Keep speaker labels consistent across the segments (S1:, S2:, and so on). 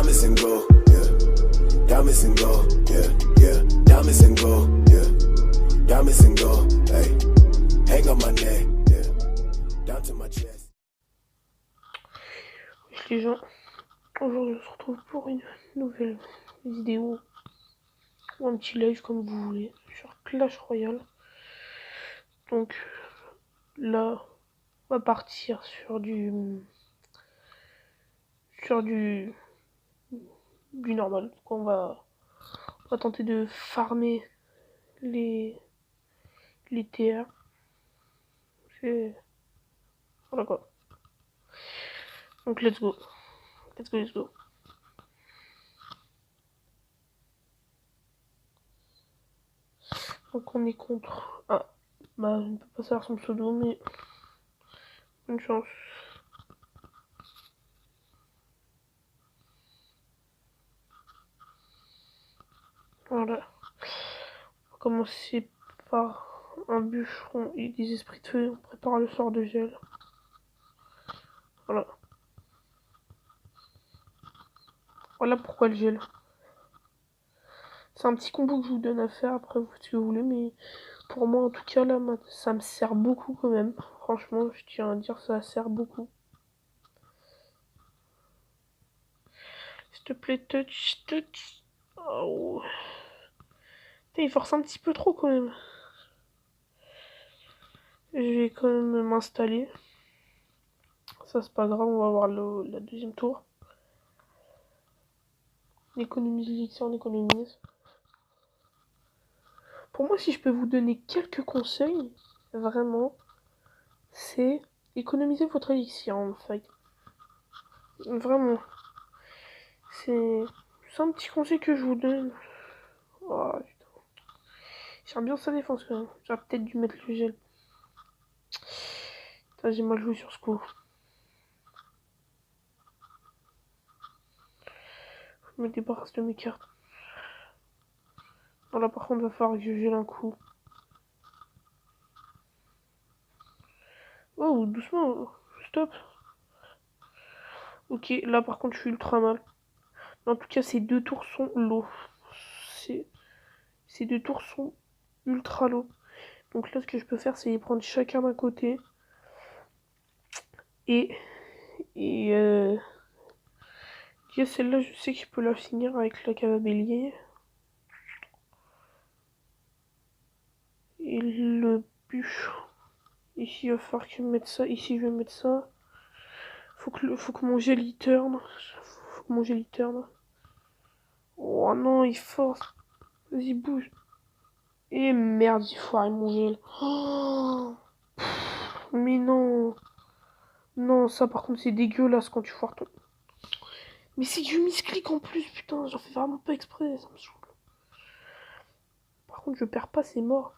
S1: Diamonds and gold, yeah. Diamonds and gold, yeah, yeah. Diamonds and gold, yeah. Diamonds and gold, hey. Hang on my neck, yeah. Down to my chest.
S2: Les gens, aujourd'hui on se retrouve pour une nouvelle vidéo ou un petit live comme vous voulez sur Clash Royale. Donc là, on va partir sur du normal. Donc on va tenter de farmer les TR. Voilà quoi. Donc let's go. Let's go. Donc on est contre... Ah, bah je ne peux pas savoir son pseudo, mais... Bonne chance. Voilà. On va commencer par un bûcheron et des esprits de feu. On prépare le sort de gel. Voilà. Voilà pourquoi le gel. C'est un petit combo que je vous donne à faire, après vous faites ce que vous voulez, mais pour moi en tout cas là, ça me sert beaucoup quand même. Franchement, je tiens à dire, ça sert beaucoup. S'il te plaît, touch. Oh. Il force un petit peu trop quand même. Je vais quand même m'installer. Ça c'est pas grave, on va voir la deuxième tour. On économise l'élixir, on économise. Pour moi, si je peux vous donner quelques conseils, vraiment, c'est économiser votre élixir en fait. Vraiment. C'est un petit conseil que je vous donne. Oh, putain. J'aime bien sa défense quand même. J'aurais peut-être dû mettre le gel. Putain, j'ai mal joué sur ce coup. Je me débarrasse de mes cartes. Bon, là par contre, il va falloir que je gèle un coup. Oh, doucement. Stop. Ok, là par contre, je suis ultra mal. Mais en tout cas, ces deux tours sont low. Ces deux tours sont ultra low. Donc là, ce que je peux faire, c'est les prendre chacun d'un côté. Et celle-là, je sais que je peux la finir avec la cave bélier. Et le bûche. Ici, il va falloir que je mette ça. Ici, je vais mettre ça. Faut que mon gel y turn. Oh non, il force. Vas-y, bouge. Et merde, il faut arrêter mon gel. Oh, mais non. Non, ça par contre, c'est dégueulasse quand tu foires ton... Mais c'est du misclick en plus, putain. J'en fais vraiment pas exprès, ça me saoule. Par contre, je perds pas, c'est mort.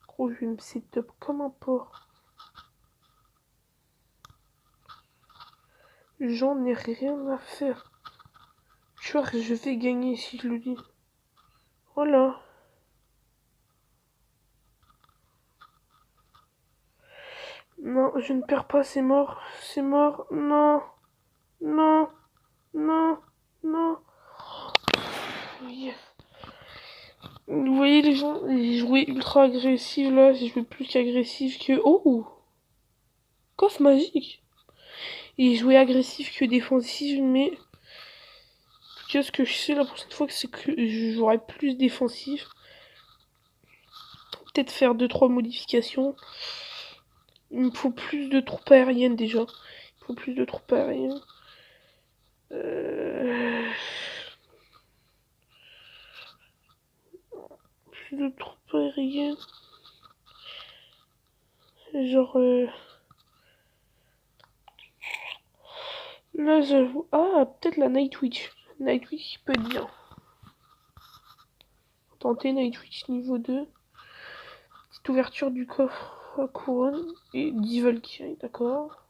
S2: Gros, je vais me setup comme un porc. J'en ai rien à faire. Tu vois, je vais gagner si je le dis. Voilà. Non, je ne perds pas, c'est mort. C'est mort. Non. Non. Non. Non. Yes. Vous voyez les gens, j'ai joué ultra agressif là, j'ai joué plus qu'agressif que... Oh, coffre magique. Et joué agressif que défensif, mais... Qu'est-ce que je sais la prochaine fois que c'est que je jouerai plus défensif. Peut-être faire 2-3 modifications. Il me faut plus de troupes aériennes déjà. Il me faut plus de troupes aériennes. Plus de troupes aériennes. Genre... Là j'avoue... Ah, peut-être la Nightwitch. Nightwitch peut être bien. Tenter Nightwitch niveau 2. Petite ouverture du coffre à couronne. Et 10 Valkyrie, d'accord.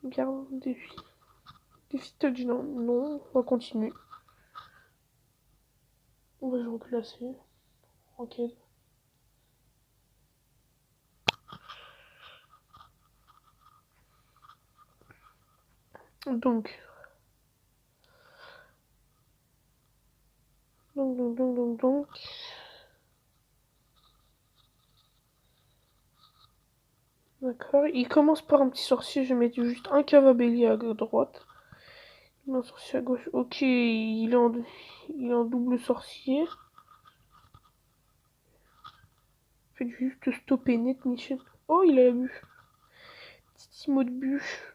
S2: Garde défi. Défi touch, non, non, on va continuer. On va se reclasser. Ok. Donc, D'accord. Il commence par un petit sorcier. Je vais mettre juste un Cavabelli à droite. Un sorcier à gauche. Ok, il est en double sorcier. Faites juste stopper net, Michel. Oh, il a bu. Petit mot de bûche.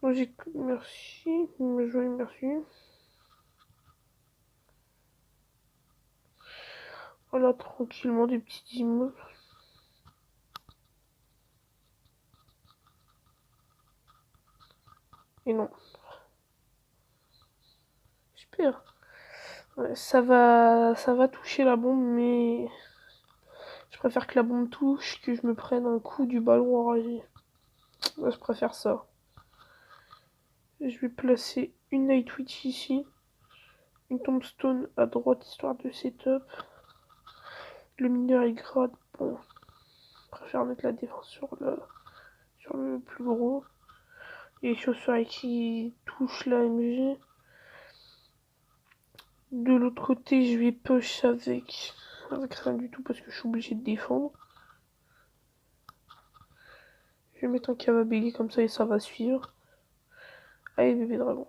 S2: Logique. Merci. Bien joué, merci. Voilà, tranquillement, des petits immeubles. Et non. Super. Ouais, ça va toucher la bombe, mais je préfère que la bombe touche que je me prenne un coup du ballon enragé. Ouais, je préfère ça. Je vais placer une Night Witch ici. Une Tombstone à droite, histoire de setup. Le mineur est grade. Bon, je préfère mettre la défense sur le plus gros. Et les chaussures qui touchent la MG. De l'autre côté, je vais push avec rien du tout parce que je suis obligé de défendre. Je vais mettre un Cavabelli comme ça et ça va suivre. Allez, bébé dragon.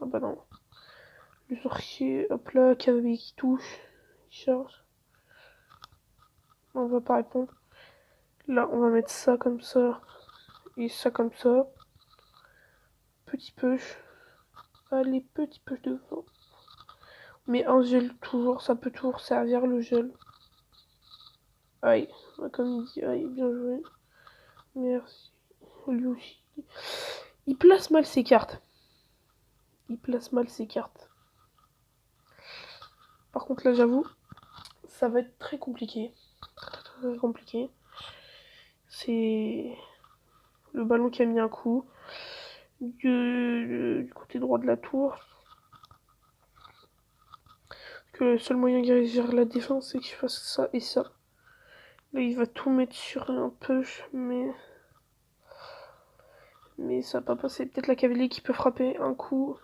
S2: Ah bah non. Le sorcier, hop là, Cavabelli qui touche. Il charge. On va pas répondre. Là, on va mettre ça comme ça. Et ça comme ça. Petit push. Allez, petit push devant. Mais un gel toujours, ça peut toujours servir le gel. Aïe, comme il dit, aïe, bien joué. Merci. Lui aussi. Il place mal ses cartes. Il place mal ses cartes. Par contre, là, j'avoue, ça va être très compliqué. Très compliqué. C'est le ballon qui a mis un coup. Du côté droit de la tour. Que le seul moyen de gérer la défense, c'est que je fasse ça et ça. Là, il va tout mettre sur un push, mais ça va pas passer. Peut-être la cavalier qui peut frapper un coup.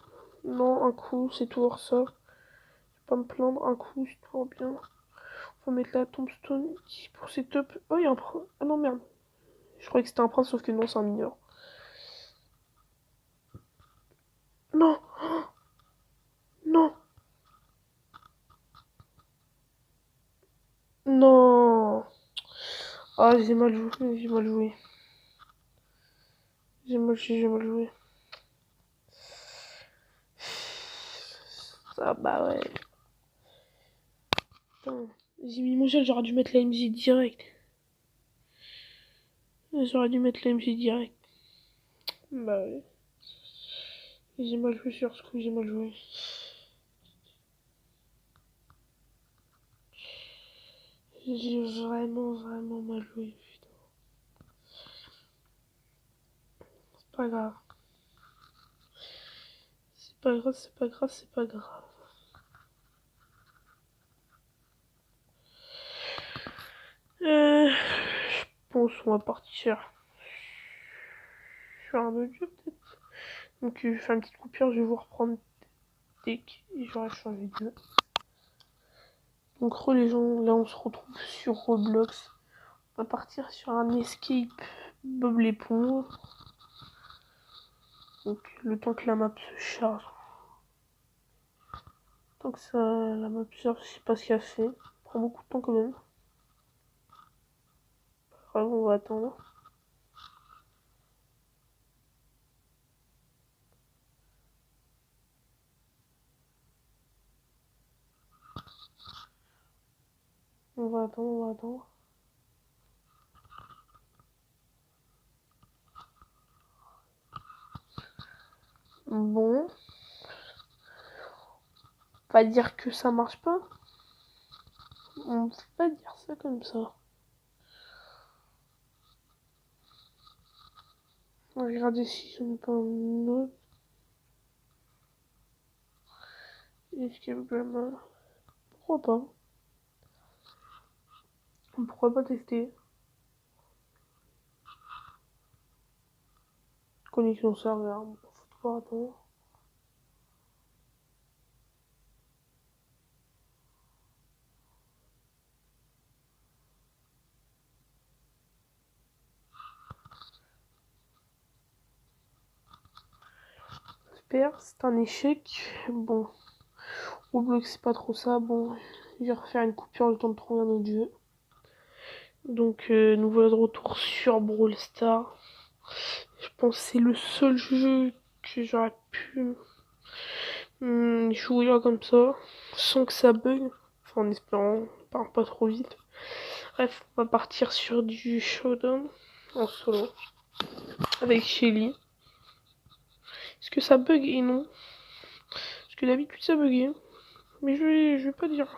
S2: Non, un coup, c'est toujours ça. Je vais pas me plaindre, un coup, c'est toujours bien. On va mettre la tombstone pour setup. Oh, il y a un prince. Ah non, merde. Je croyais que c'était un prince, sauf que non, c'est un mineur. Non. Non. Non. Ah, j'ai mal joué, j'ai mal joué. J'ai mal joué. Ah bah ouais. Putain. J'ai mis mon gel, j'aurais dû mettre la MJ direct. J'aurais dû mettre la MJ direct. Bah ouais. J'ai mal joué sur ce coup, j'ai mal joué. J'ai vraiment mal joué, putain. C'est pas grave. C'est pas grave, c'est pas grave, c'est pas grave. Je pense qu'on va partir sur un autre jeu peut-être. Donc je vais faire une petite coupure, je vais vous reprendre deck et j'aurai changé de jeu. Donc les gens, là on se retrouve sur Roblox. On va partir sur un escape Bob l'éponge. Donc le temps que la map se charge. Tant que ça, la map se charge, je sais pas ce qu'elle fait. Ça prend beaucoup de temps quand même. Alors on va attendre. On va attendre, on va attendre. Bon. Pas dire que ça marche pas. On peut pas dire ça comme ça. On va regarder si je mets pas un autre. Escape Grammar. Pourquoi pas? Pourquoi pas tester? Connexion serveur. Faut pas attendre. j'espère. C'est un échec. Bon, Roblox c'est pas trop ça. Bon, je vais refaire une coupure le temps de trouver un autre jeu. Donc nous voilà de retour sur Brawl Stars. Je pense que c'est le seul jeu que j'aurais pu jouer là comme ça, sans que ça bug. Enfin en espérant, pas trop vite. Bref, on va partir sur du showdown en solo avec Shelly. Est-ce que ça bug? Et non. Parce que d'habitude ça buguait. Mais je vais pas dire.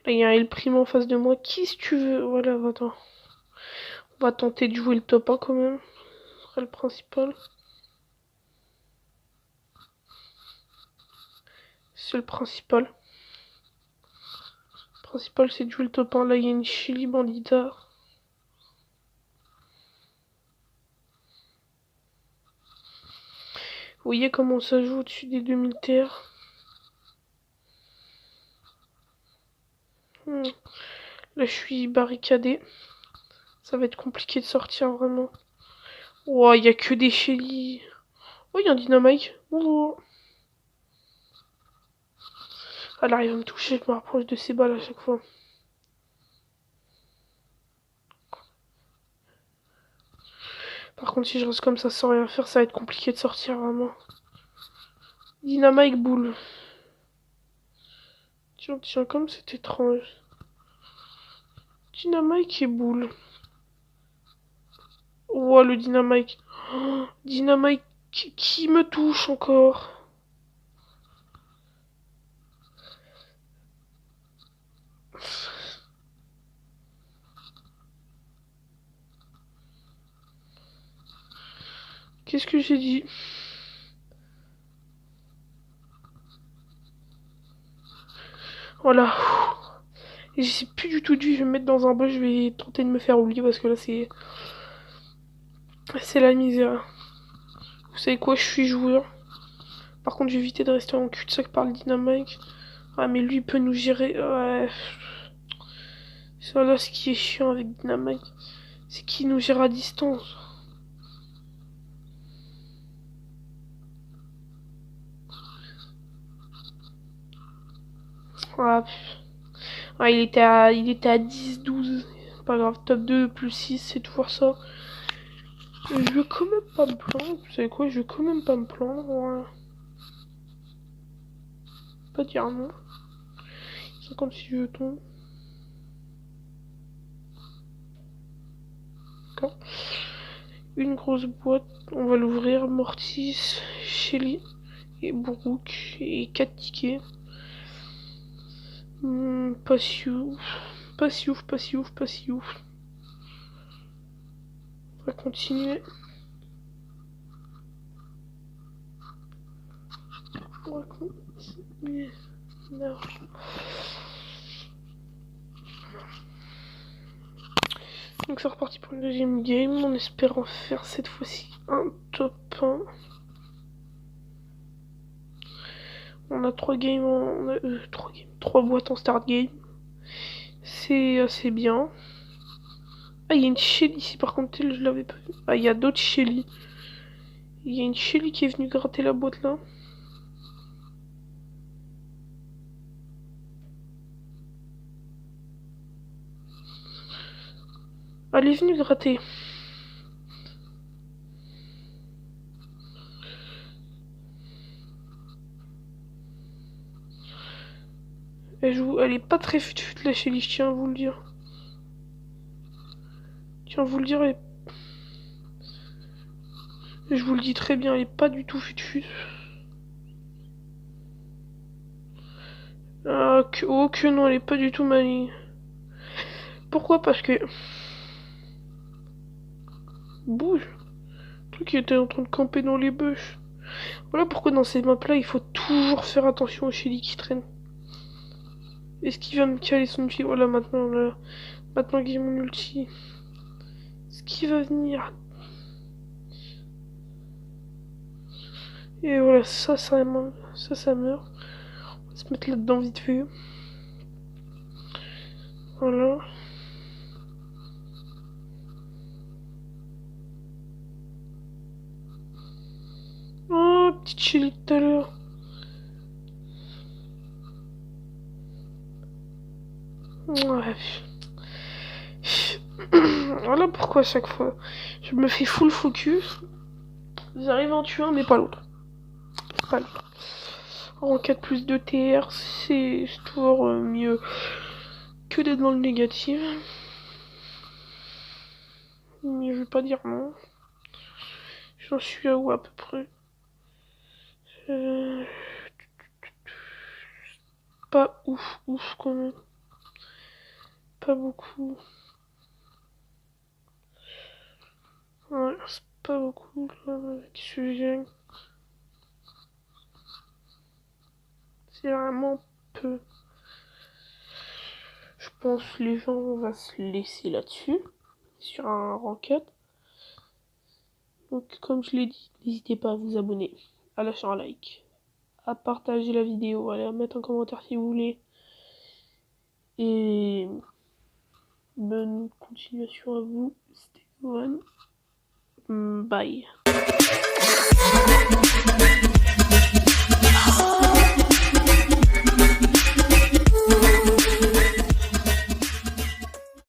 S2: Là, il y a un El Primo en face de moi. Qui si tu veux? Voilà, attends. On va tenter de jouer le top 1 quand même. Ce sera le principal. C'est le principal. Le principal, c'est de jouer le top 1. Là, il y a une Shelly Bandita. Vous voyez comment ça joue au-dessus des 2000 TR. Là, je suis barricadé. Ça va être compliqué de sortir, vraiment. Oh, il y a que des Shelly. Oh, il y a un Dynamite. Oh. Elle arrive à me toucher, je me rapproche de ses balles à chaque fois. Par contre, si je reste comme ça sans rien faire, ça va être compliqué de sortir, vraiment. Dynamite boule. Tiens, comme c'est étrange. Dynamite et boule. Oh, le Dynamite. Oh, Dynamite qui me touche encore. Qu'est-ce que j'ai dit? Voilà. Et j'ai plus du tout de vie, je vais me mettre dans un bol, je vais tenter de me faire oublier parce que là c'est la misère. Vous savez quoi, je suis joueur. Par contre, j'ai évité de rester en cul-de-sac par le Dynamite. Ah, mais lui, il peut nous gérer. Ouais. Ça, là, ce qui est chiant avec Dynamite, c'est qu'il nous gère à distance. Ah, il était à 10, 12. Pas grave, top 2 plus 6, c'est toujours ça. Je veux quand même pas me plaindre. Vous savez quoi, je veux quand même pas me plaindre. Ouais. Pas dire non. 56 jetons. D'accord. Une grosse boîte. On va l'ouvrir. Mortis, Shelly et Brooke. Et 4 tickets. Pas si ouf. Pas si ouf, pas si ouf, pas si ouf. On va continuer. On va continuer. Non. Donc c'est reparti pour une deuxième game, en espérant faire cette fois-ci un top 1. On a 3 games, on a 3 boîtes en start game. C'est assez bien. Ah, il y a une Shelly ici, par contre, je l'avais pas vu. Ah, il y a d'autres Shelly. Il y a une Shelly qui est venue gratter la boîte là. Elle est venue gratter. Elle est pas très fut la Shelly, je tiens à vous le dire. Je vous le dis très bien, elle est pas du tout fut. Ah, que non, elle est pas du tout maligne. Pourquoi? Parce que... Bouge. Le truc qui était en train de camper dans les bush. Voilà pourquoi dans ces maps là, il faut toujours faire attention aux Shelly qui traînent. Est-ce qu'il va me caler son ulti? Voilà, maintenant que j'ai mon ulti. Est-ce qu'il va venir? Et voilà, ça meurt. On va se mettre là-dedans vite fait. Voilà. chillé tout à l'heure. Ouais. Voilà pourquoi à chaque fois je me fais full focus. J'arrive à en tuer un mais pas l'autre. Pas l'autre. En 4 plus de TR, c'est toujours mieux que d'être dans le négatif. Mais je vais pas dire non. J'en suis à où à peu près Pas ouf quand même. Pas beaucoup. Ouais, c'est pas beaucoup là avec ce gène. C'est vraiment peu. Je pense que les gens vont se laisser là-dessus. Sur un ranked. Donc comme je l'ai dit, n'hésitez pas à vous abonner, à lâcher un like, à partager la vidéo, à mettre un commentaire si vous voulez. Et bonne continuation à vous. C'était One. Bye.